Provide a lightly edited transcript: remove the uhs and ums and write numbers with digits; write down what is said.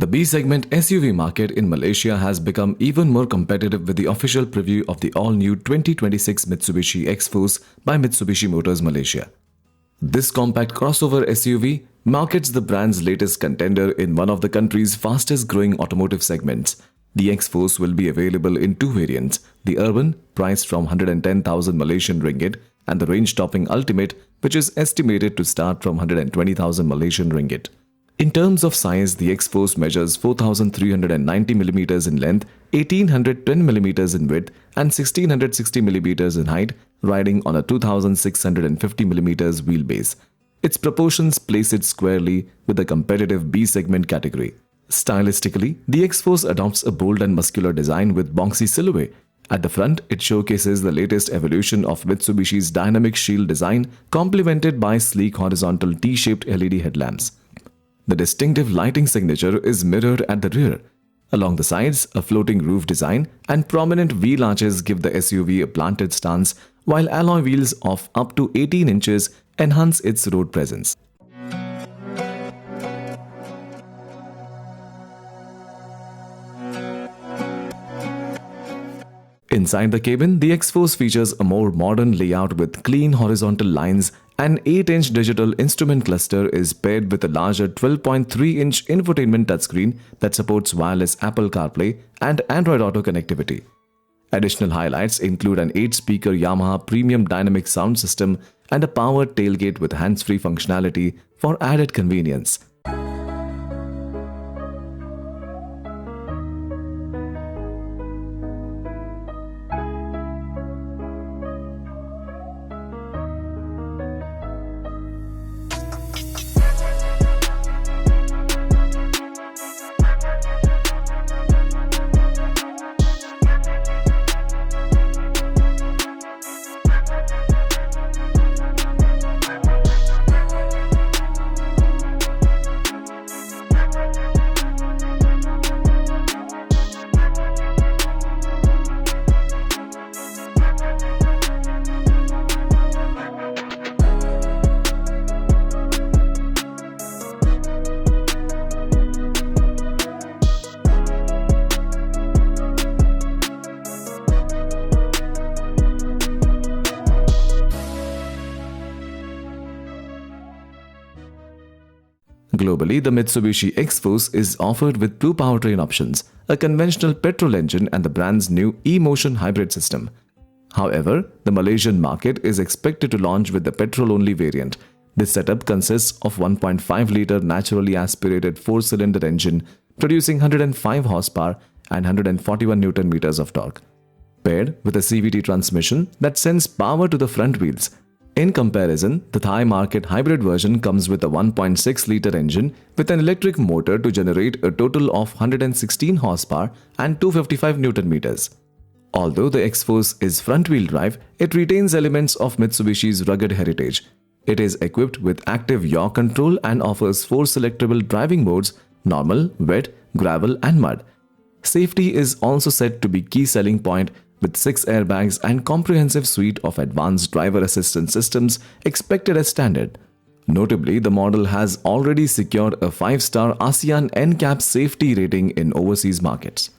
The B-segment SUV market in Malaysia has become even more competitive with the official preview of the all-new 2026 Mitsubishi Xforce by Mitsubishi Motors Malaysia. This compact crossover SUV markets the brand's latest contender in one of the country's fastest-growing automotive segments. The Xforce will be available in two variants, the Urban, priced from 110,000 Malaysian Ringgit, and the range-topping Ultimate, which is estimated to start from 120,000 Malaysian Ringgit. In terms of size, the Xforce measures 4,390mm in length, 1,810mm in width, and 1,660mm in height, riding on a 2,650mm wheelbase. Its proportions place it squarely with the competitive B-segment category. Stylistically, the Xforce adopts a bold and muscular design with boxy silhouette. At the front, it showcases the latest evolution of Mitsubishi's dynamic shield design, complemented by sleek horizontal T-shaped LED headlamps. The distinctive lighting signature is mirrored at the rear. Along the sides, a floating roof design and prominent wheel arches give the SUV a planted stance, while alloy wheels of up to 18 inches enhance its road presence. Inside the cabin, the Xforce features a more modern layout with clean horizontal lines. An 8-inch digital instrument cluster is paired with a larger 12.3-inch infotainment touchscreen that supports wireless Apple CarPlay and Android Auto connectivity. Additional highlights include an 8-speaker Yamaha premium dynamic sound system and a powered tailgate with hands-free functionality for added convenience. Globally, the Mitsubishi Xforce is offered with two powertrain options, a conventional petrol engine and the brand's new e-motion hybrid system. However, the Malaysian market is expected to launch with the petrol-only variant. This setup consists of 1.5-litre naturally aspirated 4-cylinder engine producing 105 horsepower and 141 Nm of torque, paired with a CVT transmission that sends power to the front wheels. In comparison, the Thai market hybrid version comes with a 1.6-litre engine with an electric motor to generate a total of 116 horsepower and 255 Nm. Although the Xforce is front-wheel drive, it retains elements of Mitsubishi's rugged heritage. It is equipped with active yaw control and offers 4 selectable driving modes: normal, wet, gravel and mud. Safety is also said to be key selling point, with 6 airbags and comprehensive suite of advanced driver assistance systems expected as standard. Notably, the model has already secured a 5-star ASEAN NCAP safety rating in overseas markets.